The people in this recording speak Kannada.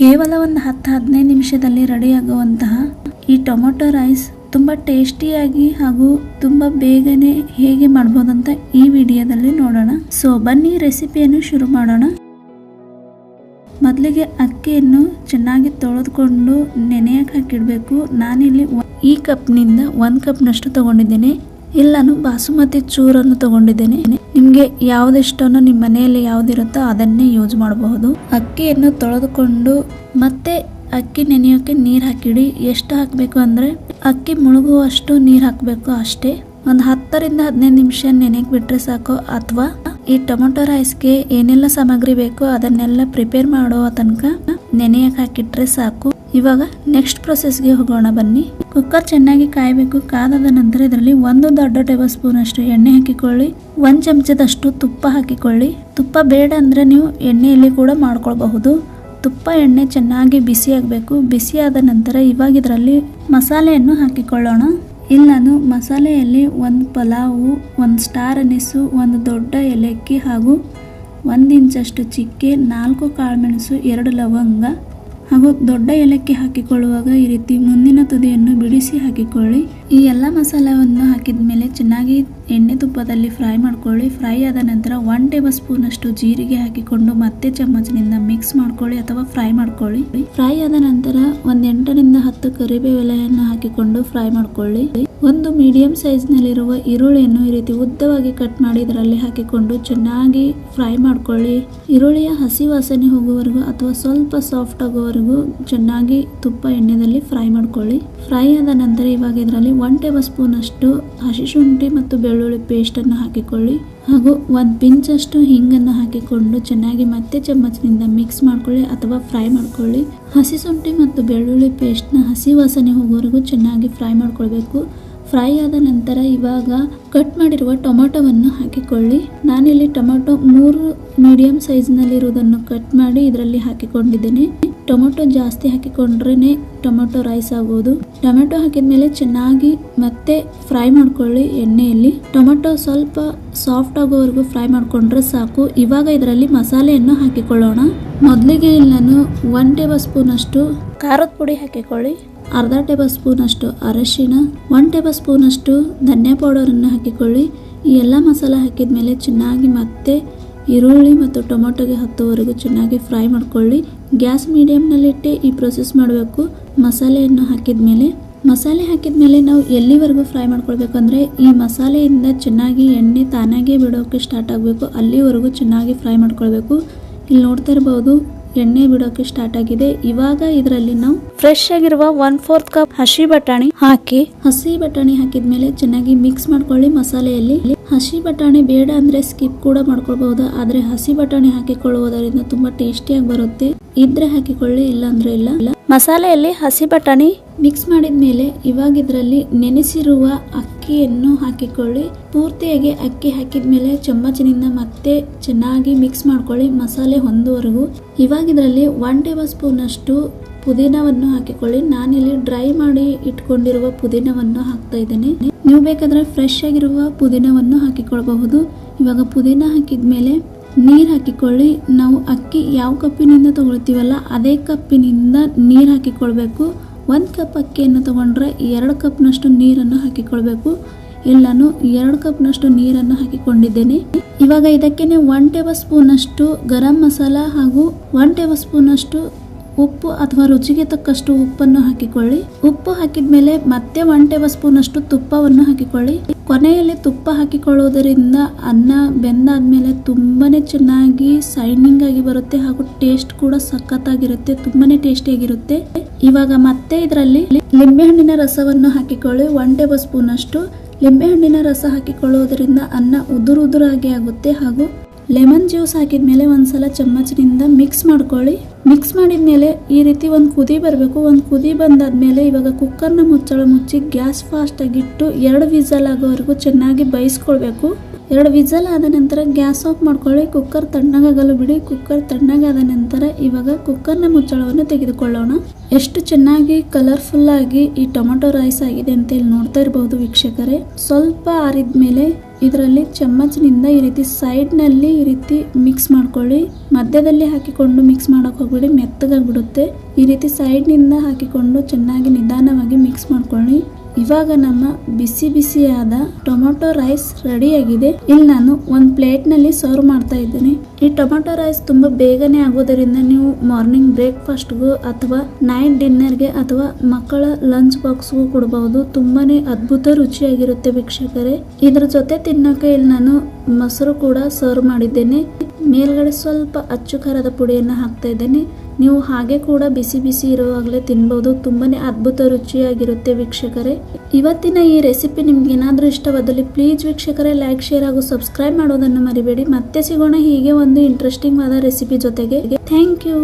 ಕೇವಲ ಒಂದು 10-15 ನಿಮಿಷದಲ್ಲಿ ರೆಡಿಯಾಗುವಂತಹ ಈ ಟೊಮೊಟೊ ರೈಸ್ ತುಂಬ ಟೇಸ್ಟಿಯಾಗಿ ಹಾಗೂ ತುಂಬ ಬೇಗನೆ ಹೇಗೆ ಮಾಡ್ಬೋದಂತ ಈ ವಿಡಿಯೋದಲ್ಲಿ ನೋಡೋಣ. ಸೊ ಬನ್ನಿ ರೆಸಿಪಿಯನ್ನು ಶುರು ಮಾಡೋಣ. ಮೊದಲಿಗೆ ಅಕ್ಕಿಯನ್ನು ಚೆನ್ನಾಗಿ ತೊಳೆದುಕೊಂಡು ನೆನೆಯಕ್ಕೆ ಹಾಕಿಡಬೇಕು. ನಾನಿಲ್ಲಿ ಈ ಕಪ್ನಿಂದ 1 ಕಪ್ನಷ್ಟು ತಗೊಂಡಿದ್ದೇನೆ. ಇಲ್ಲಾನು ಬಾಸುಮತಿ ಚೂರನ್ನು ತಗೊಂಡಿದ್ದೇನೆ. ನಿಮಗೆ ಯಾವುದಿಷ್ಟನೋ ನಿಮ್ಮ ಮನೆಯಲ್ಲಿ ಯಾವುದಿರುತ್ತೋ ಅದನ್ನೇ ಯೂಸ್ ಮಾಡಬಹುದು. ಅಕ್ಕಿಯನ್ನು ತೊಳೆದುಕೊಂಡು ಮತ್ತೆ ಅಕ್ಕಿ ನೆನೆಯೋಕೆ ನೀರು ಹಾಕಿಡಿ. ಎಷ್ಟು ಹಾಕಬೇಕು ಅಂದರೆ ಅಕ್ಕಿ ಮುಳುಗುವಷ್ಟು ನೀರು ಹಾಕಬೇಕು ಅಷ್ಟೇ. ಒಂದು 10-15 ನಿಮಿಷ ನೆನೆಯಕ್ಕೆ ಬಿಟ್ಟರೆ ಸಾಕು. ಅಥವಾ ಈ ಟೊಮೊಟೊ ರೈಸ್ಗೆ ಏನೆಲ್ಲ ಸಾಮಗ್ರಿ ಬೇಕೋ ಅದನ್ನೆಲ್ಲ ಪ್ರಿಪೇರ್ ಮಾಡೋ ತನಕ ನೆನೆಯಕ್ಕೆ ಹಾಕಿಟ್ರೆ ಸಾಕು. ಇವಾಗ ನೆಕ್ಸ್ಟ್ ಪ್ರೊಸೆಸ್ಗೆ ಹೋಗೋಣ ಬನ್ನಿ. ಕುಕ್ಕರ್ ಚೆನ್ನಾಗಿ ಕಾಯಬೇಕು. ಕಾದಾದ ನಂತರ ಇದರಲ್ಲಿ 1 ದೊಡ್ಡ ಟೇಬಲ್ ಸ್ಪೂನ್ ಅಷ್ಟು ಎಣ್ಣೆ ಹಾಕಿಕೊಳ್ಳಿ. 1 ಚಮಚದಷ್ಟು ತುಪ್ಪ ಹಾಕಿಕೊಳ್ಳಿ. ತುಪ್ಪ ಬೇಡ ಅಂದರೆ ನೀವು ಎಣ್ಣೆಯಲ್ಲಿ ಕೂಡ ಮಾಡ್ಕೊಳ್ಬಹುದು. ತುಪ್ಪ ಎಣ್ಣೆ ಚೆನ್ನಾಗಿ ಬಿಸಿ ಆಗಬೇಕು. ಬಿಸಿ ಆದ ನಂತರ ಇವಾಗ ಇದರಲ್ಲಿ ಮಸಾಲೆಯನ್ನು ಹಾಕಿಕೊಳ್ಳೋಣ. ನಾನು ಮಸಾಲೆಯಲ್ಲಿ 1 ಪಲಾವು, 1 ಸ್ಟಾರ್ ಅನಿಸು, 1 ದೊಡ್ಡ ಏಲಕ್ಕಿ ಹಾಗೂ 1 ಇಂಚಷ್ಟು ಚಿಕ್ಕೆ, 4 ಕಾಳುಮೆಣಸು, 2 ಲವಂಗ ಹಾಗೂ ದೊಡ್ಡ ಏಲಕ್ಕಿ ಹಾಕಿಕೊಳ್ಳುವಾಗ ಈ ರೀತಿ ಮುಂದಿನ ತುದಿಯನ್ನು ಬಿಡಿಸಿ ಹಾಕಿಕೊಳ್ಳಿ. ಈ ಎಲ್ಲ ಮಸಾಲೆಯನ್ನು ಹಾಕಿದ ಮೇಲೆ ಚೆನ್ನಾಗಿ ಎಣ್ಣೆ ತುಪ್ಪದಲ್ಲಿ ಫ್ರೈ ಮಾಡ್ಕೊಳ್ಳಿ. ಫ್ರೈ ಆದ ನಂತರ 1 ಟೇಬಲ್ ಸ್ಪೂನ್ ಅಷ್ಟು ಜೀರಿಗೆ ಹಾಕಿಕೊಂಡು ಮತ್ತೆ ಚಮಚನಿಂದ ಮಿಕ್ಸ್ ಮಾಡ್ಕೊಳ್ಳಿ ಅಥವಾ ಫ್ರೈ ಮಾಡ್ಕೊಳ್ಳಿ. ಫ್ರೈ ಆದ ನಂತರ 8-10 ಕರಿಬೇವು ಎಲೆಯನ್ನು ಹಾಕಿಕೊಂಡು ಫ್ರೈ ಮಾಡ್ಕೊಳ್ಳಿ. 1 ಮೀಡಿಯಂ ಸೈಜ್ ನಲ್ಲಿರುವ ಈರುಳ್ಳಿಯನ್ನು ಈ ರೀತಿ ಉದ್ದವಾಗಿ ಕಟ್ ಮಾಡಿ ಇದರಲ್ಲಿ ಹಾಕಿಕೊಂಡು ಚೆನ್ನಾಗಿ ಫ್ರೈ ಮಾಡ್ಕೊಳ್ಳಿ. ಈರುಳ್ಳಿಯ ಹಸಿ ವಾಸನೆ ಹೋಗುವವರೆಗೂ ಅಥವಾ ಸ್ವಲ್ಪ ಸಾಫ್ಟ್ ಆಗುವವರೆಗೂ ಚೆನ್ನಾಗಿ ತುಪ್ಪ ಎಣ್ಣೆಯಲ್ಲಿ ಫ್ರೈ ಮಾಡ್ಕೊಳ್ಳಿ. ಫ್ರೈ ಆದ ನಂತರ ಇವಾಗ ಇದರಲ್ಲಿ 1 ಟೇಬಲ್ ಸ್ಪೂನ್ ಅಷ್ಟು ಹಸಿ ಶುಂಠಿ ಮತ್ತು ಬೆಳ್ಳುಳ್ಳಿ ಪೇಸ್ಟ್ ಅನ್ನು ಹಾಕಿಕೊಳ್ಳಿ ಹಾಗೂ 1 ಪಿಂಚ್ ಅಷ್ಟು ಹಿಂಗನ್ನು ಹಾಕಿಕೊಂಡು ಚೆನ್ನಾಗಿ ಮತ್ತೆ ಚಮಚನಿಂದ ಮಿಕ್ಸ್ ಮಾಡ್ಕೊಳ್ಳಿ ಅಥವಾ ಫ್ರೈ ಮಾಡ್ಕೊಳ್ಳಿ. ಹಸಿ ಶುಂಠಿ ಮತ್ತು ಬೆಳ್ಳುಳ್ಳಿ ಪೇಸ್ಟ್ನ ಹಸಿ ವಾಸನೆ ಹೋಗೋವರೆಗೂ ಚೆನ್ನಾಗಿ ಫ್ರೈ ಮಾಡ್ಕೊಳ್ಬೇಕು. ಫ್ರೈ ಆದ ನಂತರ ಇವಾಗ ಕಟ್ ಮಾಡಿರುವ ಟೊಮೊಟೊವನ್ನು ಹಾಕಿಕೊಳ್ಳಿ. ನಾನಿಲ್ಲಿ ಟೊಮೊಟೊ 3 ಮೀಡಿಯಂ ಸೈಜ್ನಲ್ಲಿರುವುದನ್ನು ಕಟ್ ಮಾಡಿ ಇದರಲ್ಲಿ ಹಾಕಿಕೊಂಡಿದ್ದೇನೆ. ಟೊಮೊಟೊ ಜಾಸ್ತಿ ಹಾಕಿಕೊಂಡ್ರೇ ಟೊಮೊಟೊ ರೈಸ್ ಆಗೋದು. ಟೊಮೆಟೊ ಹಾಕಿದ ಮೇಲೆ ಚೆನ್ನಾಗಿ ಮತ್ತೆ ಫ್ರೈ ಮಾಡ್ಕೊಳ್ಳಿ ಎಣ್ಣೆಯಲ್ಲಿ. ಟೊಮೊಟೊ ಸ್ವಲ್ಪ ಸಾಫ್ಟ್ ಆಗೋವರೆಗೂ ಫ್ರೈ ಮಾಡ್ಕೊಂಡ್ರೆ ಸಾಕು. ಇವಾಗ ಇದರಲ್ಲಿ ಮಸಾಲೆಯನ್ನು ಹಾಕಿಕೊಳ್ಳೋಣ. ಮೊದಲಿಗೆ ಇಲ್ಲಿ ನಾನು 1 ಟೇಬಲ್ ಸ್ಪೂನ್ ಅಷ್ಟು ಖಾರದ ಪುಡಿ ಹಾಕಿಕೊಳ್ಳಿ. ಅರ್ಧ ಟೇಬಲ್ ಸ್ಪೂನ್ ಅಷ್ಟು ಅರಶಿನ, 1 ಟೇಬಲ್ ಸ್ಪೂನ್ ಅಷ್ಟು ಧನಿಯಾ ಪೌಡರನ್ನು ಹಾಕಿಕೊಳ್ಳಿ. ಈ ಎಲ್ಲ ಮಸಾಲೆ ಹಾಕಿದ ಮೇಲೆ ಚೆನ್ನಾಗಿ ಮತ್ತೆ ಈರುಳ್ಳಿ ಮತ್ತು ಟೊಮೊಟೊಗೆ ಹತ್ತುವರೆಗೂ ಚೆನ್ನಾಗಿ ಫ್ರೈ ಮಾಡ್ಕೊಳ್ಳಿ. ಗ್ಯಾಸ್ ಮೀಡಿಯಂನಲ್ಲಿಟ್ಟೆ ಈ ಪ್ರೊಸೆಸ್ ಮಾಡಬೇಕು. ಮಸಾಲೆಯನ್ನು ಹಾಕಿದ ಮೇಲೆ ನಾವು ಎಲ್ಲಿವರೆಗೂ ಫ್ರೈ ಮಾಡ್ಕೊಳ್ಬೇಕಂದ್ರೆ ಈ ಮಸಾಲೆಯಿಂದ ಚೆನ್ನಾಗಿ ಎಣ್ಣೆ ತಾನಾಗೆ ಬಿಡೋಕೆ ಸ್ಟಾರ್ಟ್ ಆಗಬೇಕು. ಅಲ್ಲಿವರೆಗೂ ಚೆನ್ನಾಗಿ ಫ್ರೈ ಮಾಡ್ಕೊಳ್ಬೇಕು. ಇಲ್ಲಿ ನೋಡ್ತಾ ಇರಬಹುದು ಎಣ್ಣೆ ಬಿಡೋಕೆ ಸ್ಟಾರ್ಟ್ ಆಗಿದೆ. ಇವಾಗ ಇದರಲ್ಲಿ ನಾವು ಫ್ರೆಶ್ ಆಗಿರುವ 1/4 ಕಪ್ ಹಸಿ ಬಟಾಣಿ ಹಾಕಿದ್ಮೇಲೆ ಚೆನ್ನಾಗಿ ಮಿಕ್ಸ್ ಮಾಡ್ಕೊಳ್ಳಿ. ಮಸಾಲೆಯಲ್ಲಿ ಹಸಿ ಬಟಾಣಿ ಬೇಡ ಅಂದ್ರೆ ಸ್ಕಿಪ್ ಕೂಡ ಮಾಡ್ಕೊಳ್ಬಹುದು. ಆದ್ರೆ ಹಸಿ ಬಟಾಣಿ ಹಾಕಿಕೊಳ್ಳುವುದರಿಂದ ತುಂಬಾ ಟೇಸ್ಟಿಯಾಗಿ ಬರುತ್ತೆ. ಇದ್ರೆ ಹಾಕಿಕೊಳ್ಳಿ, ಇಲ್ಲ ಅಂದ್ರೆ ಇಲ್ಲ. ಮಸಾಲೆಯಲ್ಲಿ ಹಸಿ ಬಟಾಣಿ ಮಿಕ್ಸ್ ಮಾಡಿದ್ಮೇಲೆ ಇವಾಗ ಇದರಲ್ಲಿ ನೆನೆಸಿರುವ ಅಕ್ಕಿಯನ್ನು ಹಾಕಿಕೊಳ್ಳಿ. ಪೂರ್ತಿಯಾಗಿ ಅಕ್ಕಿ ಹಾಕಿದ್ಮೇಲೆ ಚಮಚನಿಂದ ಮತ್ತೆ ಚೆನ್ನಾಗಿ ಮಿಕ್ಸ್ ಮಾಡ್ಕೊಳ್ಳಿ ಮಸಾಲೆ ಹೊಂದುವರೆಗೂ. ಇವಾಗ ಇದರಲ್ಲಿ 1 ಟೇಬಲ್ ಸ್ಪೂನ್ ಅಷ್ಟು ಪುದೀನವನ್ನು ಹಾಕಿಕೊಳ್ಳಿ. ನಾನಿಲ್ಲಿ ಡ್ರೈ ಮಾಡಿ ಇಟ್ಕೊಂಡಿರುವ ಪುದೀನವನ್ನು ಹಾಕ್ತಾ ಇದ್ದೇನೆ. ನೀವು ಬೇಕಾದ್ರೆ ಫ್ರೆಶ್ ಆಗಿರುವ ಪುದೀನವನ್ನು ಹಾಕಿಕೊಳ್ಬಹುದು. ಇವಾಗ ಪುದೀನ ಹಾಕಿದ್ಮೇಲೆ ನೀರು ಹಾಕಿಕೊಳ್ಳಿ. ನಾವು ಅಕ್ಕಿ ಯಾವ ಕಪ್ಪಿನಿಂದ ತಗೊಳ್ತೀವಲ್ಲ ಅದೇ ಕಪ್ಪಿನಿಂದ ನೀರು ಹಾಕಿಕೊಳ್ಬೇಕು. 1 ಕಪ್ ಅಕ್ಕಿಯನ್ನು ತಗೊಂಡ್ರೆ 2 ಕಪ್ನಷ್ಟು ನೀರನ್ನು ಹಾಕಿಕೊಳ್ಬೇಕು. ಇಲ್ಲಿ ನಾನು 2 ಕಪ್ನಷ್ಟು ನೀರನ್ನು ಹಾಕಿಕೊಂಡಿದ್ದೇನೆ. ಇವಾಗ ಇದಕ್ಕೇನೆ 1 ಟೇಬಲ್ ಸ್ಪೂನ್ ಅಷ್ಟು ಗರಂ ಮಸಾಲ ಹಾಗೂ 1 ಟೇಬಲ್ ಸ್ಪೂನ್ ಅಷ್ಟು ಉಪ್ಪು ಅಥವಾ ರುಚಿಗೆ ತಕ್ಕಷ್ಟು ಉಪ್ಪನ್ನು ಹಾಕಿಕೊಳ್ಳಿ. ಉಪ್ಪು ಹಾಕಿದ್ಮೇಲೆ ಮತ್ತೆ 1 ಟೇಬಲ್ ಸ್ಪೂನ್ ಅಷ್ಟು ತುಪ್ಪವನ್ನು ಹಾಕಿಕೊಳ್ಳಿ. ಕೊನೆಯಲ್ಲಿ ತುಪ್ಪ ಹಾಕಿಕೊಳ್ಳುವುದರಿಂದ ಅನ್ನ ಬೆಂದಾದ್ಮೇಲೆ ತುಂಬಾನೇ ಚೆನ್ನಾಗಿ ಸೈನಿಂಗ್ ಆಗಿ ಬರುತ್ತೆ ಹಾಗೂ ಟೇಸ್ಟ್ ಕೂಡ ಸಖತ್ತಾಗಿರುತ್ತೆ. ತುಂಬಾನೇ ಟೇಸ್ಟಿಯಾಗಿರುತ್ತೆ. ಇವಾಗ ಮತ್ತೆ ಇದರಲ್ಲಿ ಲಿಂಬೆಹಣ್ಣಿನ ರಸವನ್ನು ಹಾಕಿಕೊಳ್ಳಿ. 1 ಟೇಬಲ್ ಸ್ಪೂನ್ ಅಷ್ಟು ಲಿಂಬೆಹಣ್ಣಿನ ರಸ ಹಾಕಿಕೊಳ್ಳುವುದರಿಂದ ಅನ್ನ ಉದುರಾಗಿ ಆಗುತ್ತೆ. ಹಾಗೂ ಲೆಮನ್ ಜ್ಯೂಸ್ ಹಾಕಿದ್ಮೇಲೆ ಒಂದ್ಸಲ ಚಮಚನಿಂದ ಮಿಕ್ಸ್ ಮಾಡ್ಕೊಳ್ಳಿ. ಮಿಕ್ಸ್ ಮಾಡಿದ್ಮೇಲೆ ಈ ರೀತಿ ಒಂದು ಕುದಿ ಬರಬೇಕು. ಒಂದು ಕುದಿ ಬಂದಾದ್ಮೇಲೆ ಇವಾಗ ಕುಕ್ಕರ್ನ ಮುಚ್ಚಳ ಮುಚ್ಚಿ ಗ್ಯಾಸ್ ಫಾಸ್ಟ್ ಆಗಿಟ್ಟು 2 ವಿಸಲ್ ಆಗೋವರೆಗೂ ಚೆನ್ನಾಗಿ ಬೇಯಿಸ್ಕೊಳ್ಬೇಕು. 2 ವಿಸಲ್ ಆದ ನಂತರ ಗ್ಯಾಸ್ ಆಫ್ ಮಾಡ್ಕೊಳ್ಳಿ. ಕುಕ್ಕರ್ ತಣ್ಣಗಾಗಲು ಬಿಡಿ. ಕುಕ್ಕರ್ ತಣ್ಣಗಾದ ನಂತರ ಇವಾಗ ಕುಕ್ಕರ್ನ ಮುಚ್ಚಳವನ್ನು ತೆಗೆದುಕೊಳ್ಳೋಣ. ಎಷ್ಟು ಚೆನ್ನಾಗಿ ಕಲರ್ಫುಲ್ ಆಗಿ ಈ ಟೊಮೊಟೊ ರೈಸ್ ಆಗಿದೆ ಅಂತ ಇಲ್ಲಿ ನೋಡ್ತಾ ಇರಬಹುದು ವೀಕ್ಷಕರೇ. ಸ್ವಲ್ಪ ಆರಿದ್ಮೇಲೆ ಇದರಲ್ಲಿ ಚಮ್ಮಚನಿಂದ ಈ ರೀತಿ ಸೈಡ್ ನಲ್ಲಿ ಈ ರೀತಿ ಮಿಕ್ಸ್ ಮಾಡ್ಕೊಳ್ಳಿ. ಮಧ್ಯದಲ್ಲಿ ಹಾಕಿಕೊಂಡು ಮಿಕ್ಸ್ ಮಾಡಕ್ ಹೋಗ್ಬೇಡಿ, ಮೆತ್ತಗಾಗ್ಬಿಡುತ್ತೆ. ಈ ರೀತಿ ಸೈಡ್ ನಿಂದ ಹಾಕಿಕೊಂಡು ಚೆನ್ನಾಗಿ ನಿಧಾನವಾಗಿ ಮಿಕ್ಸ್ ಮಾಡ್ಕೊಳ್ಳಿ. ಇವಾಗ ನಮ್ಮ ಬಿಸಿ ಬಿಸಿಯಾದ ಟೊಮೆಟೊ ರೈಸ್ ರೆಡಿ ಆಗಿದೆ. ಇಲ್ಲಿ ನಾನು ಒಂದು ಪ್ಲೇಟ್ ನಲ್ಲಿ ಸರ್ವ್ ಮಾಡ್ತಾ ಇದ್ದೇನೆ. ಈ ಟೊಮೆಟೊ ರೈಸ್ ತುಂಬಾ ಬೇಗನೆ ಆಗೋದರಿಂದ ನೀವು ಮಾರ್ನಿಂಗ್ ಬ್ರೇಕ್ಫಾಸ್ಟ್ಗೂ ಅಥವಾ ನೈಟ್ ಡಿನ್ನರ್ಗೆ ಅಥವಾ ಮಕ್ಕಳ ಲಂಚ್ ಬಾಕ್ಸ್ಗೂ ಕೊಡಬಹುದು. ತುಂಬಾನೇ ಅದ್ಭುತ ರುಚಿಯಾಗಿರುತ್ತೆ ವೀಕ್ಷಕರೇ. ಇದ್ರ ಜೊತೆ ತಿನ್ನೋಕೆ ಇಲ್ಲಿ ನಾನು ಮೊಸರು ಕೂಡ ಸರ್ವ್ ಮಾಡಿದ್ದೇನೆ. ಮೇಲ್ಗಡೆ ಸ್ವಲ್ಪ ಅಚ್ಚು ಖಾರದ ಪುಡಿಯನ್ನು ಹಾಕ್ತಾ ಇದ್ದೇನೆ. ನೀವು ಹಾಗೆ ಕೂಡ ಬಿಸಿ ಬಿಸಿ ಇರುವಾಗಲೇ ತಿನ್ಬಹುದು. ತುಂಬಾನೇ ಅದ್ಭುತ ರುಚಿಯಾಗಿರುತ್ತೆ ವೀಕ್ಷಕರೇ. ಇವತ್ತಿನ ಈ ರೆಸಿಪಿ ನಿಮ್ಗೆ ಏನಾದರೂ ಇಷ್ಟವಾದಲ್ಲಿ ಪ್ಲೀಸ್ ವೀಕ್ಷಕರೇ ಲೈಕ್, ಶೇರ್ ಹಾಗೂ ಸಬ್ಸ್ಕ್ರೈಬ್ ಮಾಡೋದನ್ನು ಮರಿಬೇಡಿ. ಮತ್ತೆ ಸಿಗೋಣ ಹೀಗೆ ಒಂದು ಇಂಟ್ರೆಸ್ಟಿಂಗ್ ಆದ ರೆಸಿಪಿ ಜೊತೆಗೆ. Thank you.